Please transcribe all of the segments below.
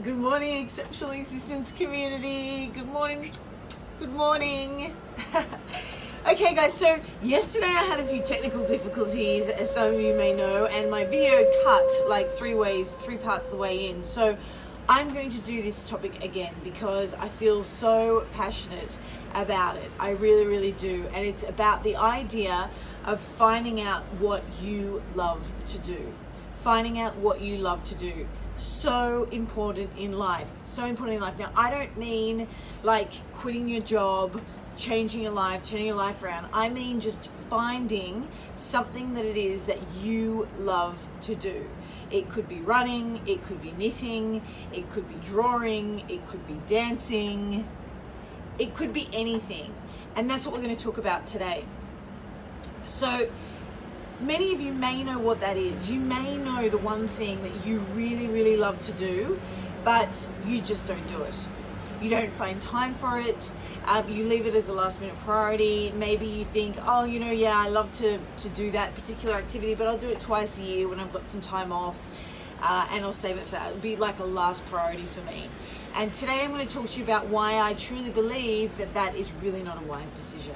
Good morning, Exceptional Existence community. Good morning. Good morning. Okay, guys, so yesterday I had a few technical difficulties, as some of you may know, and my video cut like three parts the way in. So I'm going to do this topic again because I feel so passionate about it. I really, really do. And it's about the idea of finding out what you love to do. Finding out what you love to do. So important in life. So important in life. Now, I don't mean like quitting your job, changing your life, turning your life around. I mean just finding something that it is that you love to do. It could be running, it could be knitting, it could be drawing, it could be dancing, it could be anything. And that's what we're going to talk about today. So many of you may know what that is. You may know the one thing that you really, really love to do, but you just don't do it. You don't find time for it. You leave it as a last minute priority. Maybe you think, oh, I love to do that particular activity, but I'll do it twice a year when I've got some time off, and I'll save it for that. It'll be like a last priority for me. And today I'm going to talk to you about why I truly believe that that is really not a wise decision.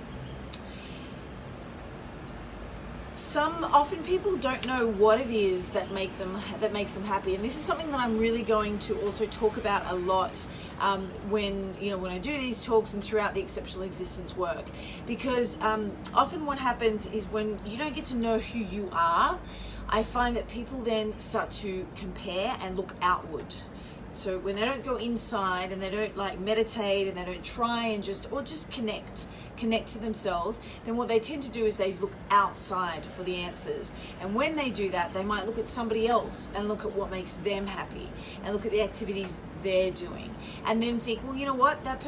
Often people don't know what it is that makes them happy, and this is something that I'm really going to also talk about a lot when I do these talks and throughout the exceptional existence work, because often what happens is when you don't get to know who you are, I find that people then start to compare and look outward. So when they don't go inside and they don't like meditate and they don't try and just connect to themselves, then what they tend to do is they look outside for the answers. And when they do that, they might look at somebody else and look at what makes them happy and look at the activities they're doing and then think, well, you know what, that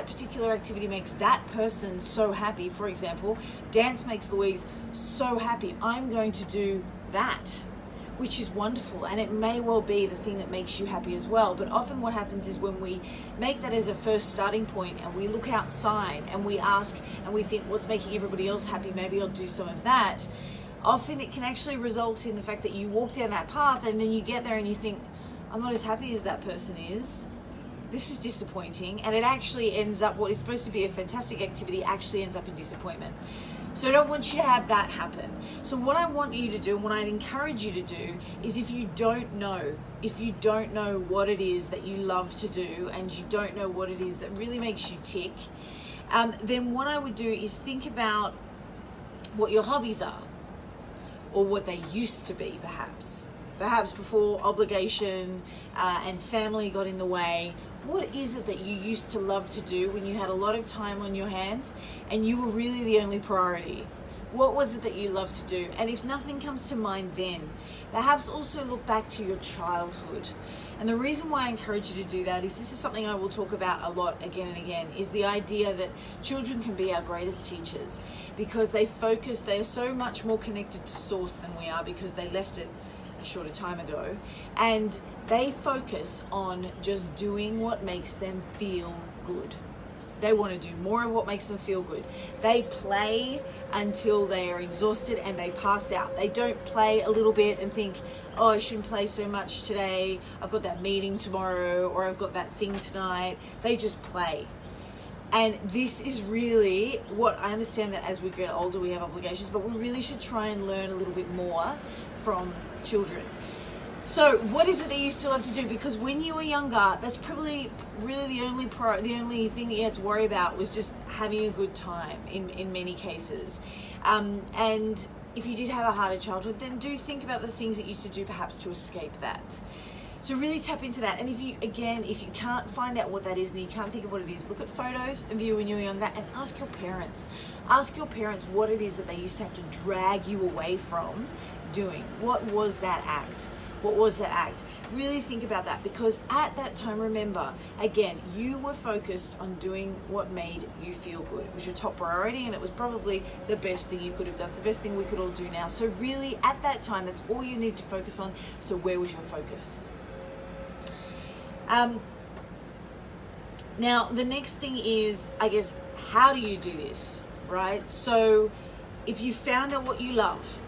particular activity makes that person so happy. For example, dance makes Louise so happy. I'm going to do that, which is wonderful, and it may well be the thing that makes you happy as well. But often what happens is when we make that as a first starting point and we look outside and we ask and we think, what's making everybody else happy? Maybe I'll do some of that. Often it can actually result in the fact that you walk down that path and then you get there and you think, I'm not as happy as that person is. This is disappointing. And it actually ends up, what is supposed to be a fantastic activity actually ends up in disappointment. So I don't want you to have that happen. So what I want you to do, and what I'd encourage you to do, is if you don't know what it is that you love to do, and you don't know what it is that really makes you tick, then what I would do is think about what your hobbies are, or what they used to be, perhaps before obligation and family got in the way. What is it that you used to love to do when you had a lot of time on your hands and you were really the only priority? What was it that you loved to do? And if nothing comes to mind then, perhaps also look back to your childhood. And the reason why I encourage you to do that is this is something I will talk about a lot again and again, is the idea that children can be our greatest teachers because they are so much more connected to source than we are, because they left it a shorter time ago, and they focus on just doing what makes them feel good. They want to do more of what makes them feel good. They play until they are exhausted and they pass out. They don't play a little bit and think, oh, I shouldn't play so much today, I've got that meeting tomorrow, or I've got that thing tonight. They just play. And this is really what I understand, that as we get older we have obligations, but we really should try and learn a little bit more from children. So what is it that you still have to do? Because when you were younger, that's probably really the only thing that you had to worry about was just having a good time in many cases. And if you did have a harder childhood, then do think about the things that you used to do perhaps to escape that. So really tap into that. And if you can't find out what that is and you can't think of what it is, look at photos of you when you were younger and ask your parents. Ask your parents what it is that they used to have to drag you away from doing. What was that act? What was that act? Really think about that, because at that time, remember, again, you were focused on doing what made you feel good. It was your top priority, and it was probably the best thing you could have done. It's the best thing we could all do now. So really, at that time, that's all you need to focus on. So where was your focus? Now, the next thing is, I guess, how do you do this, right? So if you found out what you love,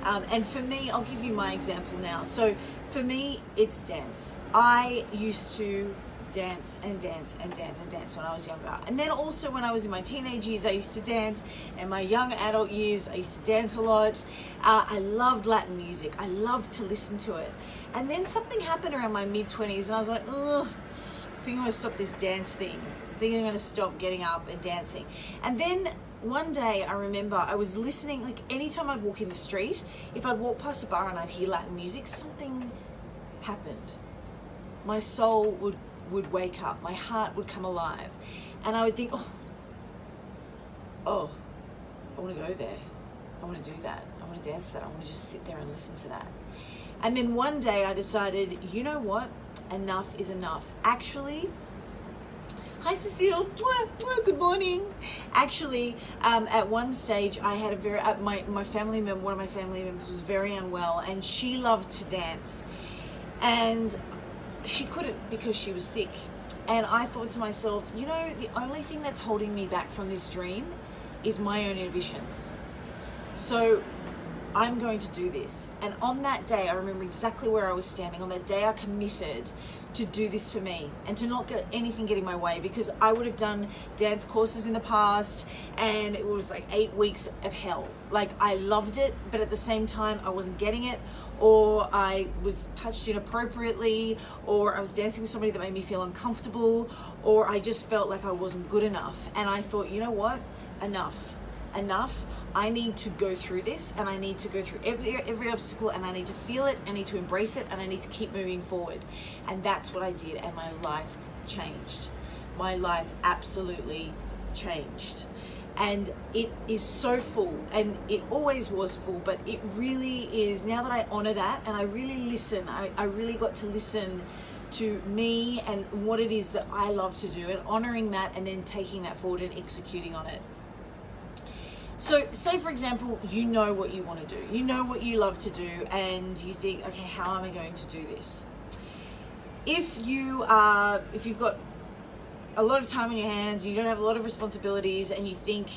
and for me, I'll give you my example now. So For me, it's dance. I used to dance and dance and dance and dance when I was younger. And then also when I was in my teenage years, I used to dance. In my young adult years, I used to dance a lot. I loved Latin music. I loved to listen to it. And then something happened around my mid-20s and I was like, ugh, I think I'm going to stop this dance thing. I think I'm going to stop getting up and dancing. And then one day I remember I was listening, like anytime I'd walk in the street, if I'd walk past a bar and I'd hear Latin music, something happened. My soul would wake up, my heart would come alive, and I would think, oh, I want to go there, I want to do that, I want to dance to that, I want to just sit there and listen to that. And then one day I decided, you know what, enough is enough. Actually, hi Cecile, good morning. Actually, at one stage I had a very, my family member, one of my family members was very unwell, and she loved to dance, and she couldn't because she was sick. And I thought to myself, you know, the only thing that's holding me back from this dream is my own inhibitions. So I'm going to do this. And on that day, I remember exactly where I was standing. On that day, I committed to do this for me and to not get anything get in my way, because I would have done dance courses in the past and it was like 8 weeks of hell. Like, I loved it, but at the same time I wasn't getting it, or I was touched inappropriately, or I was dancing with somebody that made me feel uncomfortable, or I just felt like I wasn't good enough. And I thought, you know what, enough. I need to go through this, and I need to go through every obstacle, and I need to feel it, I need to embrace it, and I need to keep moving forward. And that's what I did, and my life changed. My life absolutely changed. And it is so full, and it always was full, but it really is, now that I honor that and I really listen, I really got to listen to me and what it is that I love to do, and honoring that and then taking that forward and executing on it. So say, for example, you know what you want to do, you know what you love to do, and you think, okay, how am I going to do this? If you've got a lot of time on your hands, you don't have a lot of responsibilities, and you think,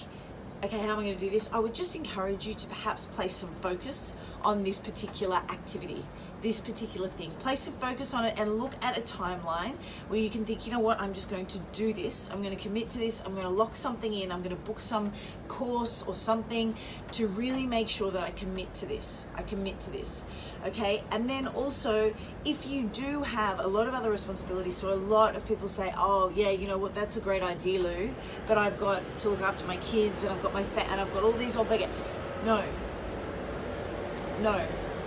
okay, how am I going to do this? I would just encourage you to perhaps place some focus on this particular activity, this particular thing. Place some focus on it and look at a timeline where you can think, you know what, I'm just going to do this. I'm going to commit to this. I'm going to lock something in. I'm going to book some course or something to really make sure that I commit to this. Okay? And then also, if you do have a lot of other responsibilities, so a lot of people say, oh yeah, you know what, that's a great idea, Lou, but I've got to look after my kids, and I've got my and I've got all these No,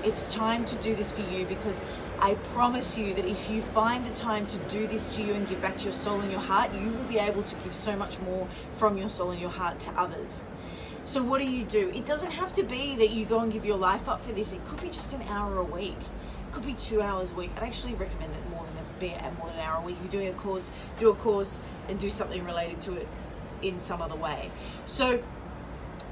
it's time to do this for you, because I promise you that if you find the time to do this to you and give back your soul and your heart, you will be able to give so much more from your soul and your heart to others. So what do? It doesn't have to be that you go and give your life up for this. It could be just an hour a week. It could be 2 hours a week. I'd actually recommend it more than an hour a week. If you're doing a course, do a course and do something related to it in some other way. So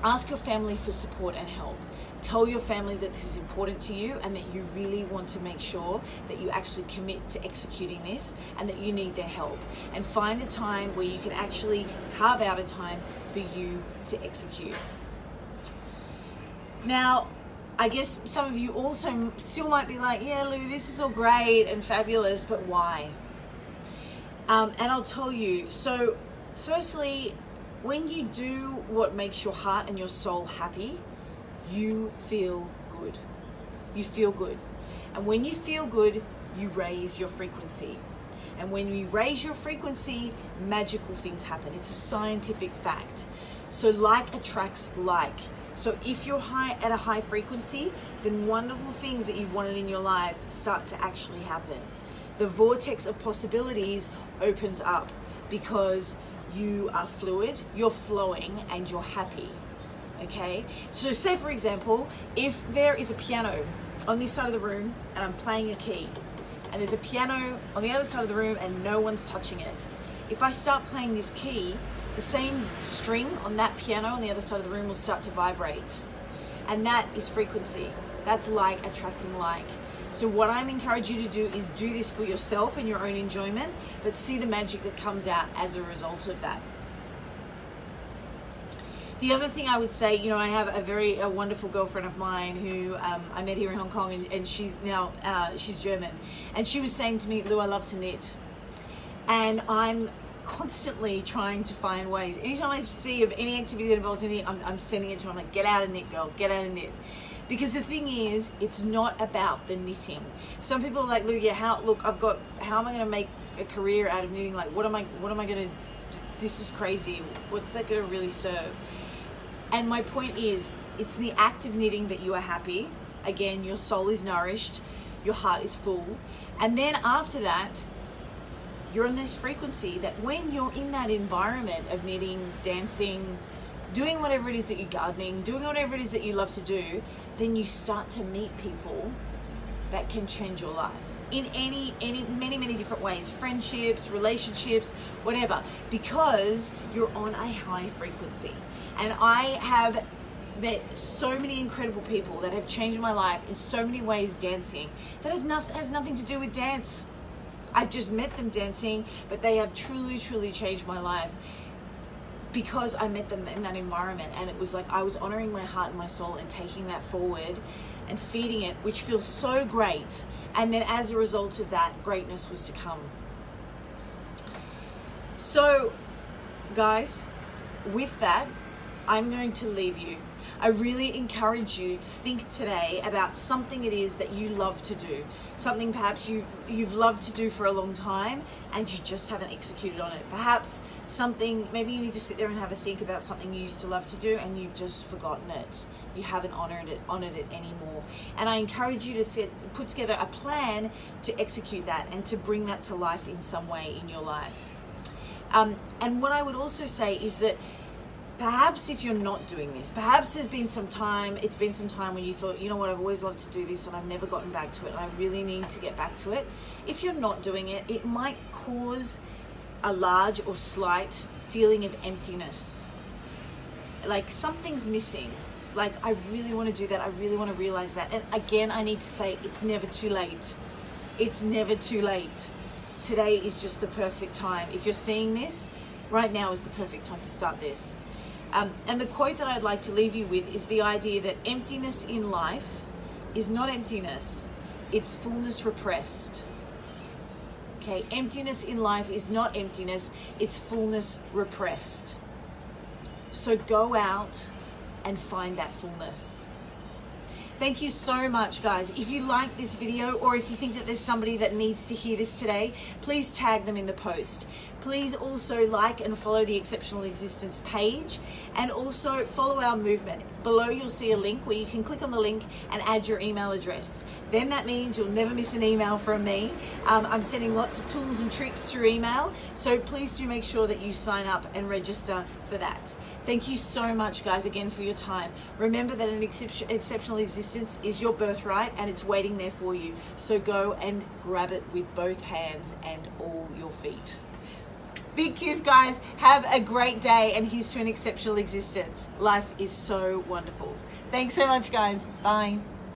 ask your family for support and help. Tell your family that this is important to you, and that you really want to make sure that you actually commit to executing this, and that you need their help. And find a time where you can actually carve out a time for you to execute. Now, I guess some of you also still might be like, yeah, Lou, this is all great and fabulous, but why? And I'll tell you. So firstly, when you do what makes your heart and your soul happy, you feel good. You feel good. And when you feel good, you raise your frequency. And when you raise your frequency, magical things happen. It's a scientific fact. So like attracts like. So if you're at a high frequency, then wonderful things that you've wanted in your life start to actually happen. The vortex of possibilities opens up because you are fluid, you're flowing, and you're happy. Okay, so say for example, if there is a piano on this side of the room and I'm playing a key, and there's a piano on the other side of the room and no one's touching it, if I start playing this key, the same string on that piano on the other side of the room will start to vibrate. And that is frequency. That's like attracting like. So what I'm encouraging you to do is do this for yourself and your own enjoyment, but see the magic that comes out as a result of that. The other thing I would say, you know, I have a wonderful girlfriend of mine who I met here in Hong Kong, and she's now, she's German. And she was saying to me, Lou, I love to knit. And I'm constantly trying to find ways. Anytime I see of any activity that involves knitting, I'm sending it to her. I'm like, get out and knit, girl, get out and knit. Because the thing is, it's not about the knitting. Some people are like, look, yeah, how am I going to make a career out of knitting? Like, what am I going to, this is crazy. What's that going to really serve? And my point is, it's the act of knitting that you are happy. Again, your soul is nourished, your heart is full. And then after that, you're in this frequency that when you're in that environment of knitting, dancing, doing whatever it is that you're gardening, doing whatever it is that you love to do, then you start to meet people that can change your life in many different ways, friendships, relationships, whatever, because you're on a high frequency. And I have met so many incredible people that have changed my life in so many ways dancing that has nothing to do with dance. I've just met them dancing, but they have truly changed my life because I met them in that environment. And it was like I was honoring my heart and my soul and taking that forward and feeding it, which feels so great. And then as a result of that, greatness was to come. So guys, with that, I'm going to leave you. I really encourage you to think today about something it is that you love to do. Something perhaps you've loved to do for a long time and you just haven't executed on it. Perhaps something, maybe you need to sit there and have a think about something you used to love to do and you've just forgotten it. You haven't honored it anymore. And I encourage you to put together a plan to execute that and to bring that to life in some way in your life. And what I would also say is that perhaps if you're not doing this, perhaps it's been some time when you thought, you know what, I've always loved to do this and I've never gotten back to it and I really need to get back to it. If you're not doing it, it might cause a large or slight feeling of emptiness. Like something's missing. Like I really want to do that. I really want to realize that. And again, I need to say it's never too late. It's never too late. Today is just the perfect time. If you're seeing this, right now is the perfect time to start this. And the quote that I'd like to leave you with is the idea that emptiness in life is not emptiness, it's fullness repressed. Okay, emptiness in life is not emptiness, it's fullness repressed. So go out and find that fullness. Thank you so much, guys. If you like this video or if you think that there's somebody that needs to hear this today, please tag them in the post. Please also like and follow the Exceptional Existence page and also follow our movement. Below you'll see a link where you can click on the link and add your email address. Then that means you'll never miss an email from me. I'm sending lots of tools and tricks through email, so please do make sure that you sign up and register for that. Thank you so much, guys, again for your time. Remember that an exceptional existence is your birthright and it's waiting there for you. So go and grab it with both hands and all your feet. Big kiss, guys. Have a great day and here's to an exceptional existence. Life is so wonderful. Thanks so much, guys. Bye.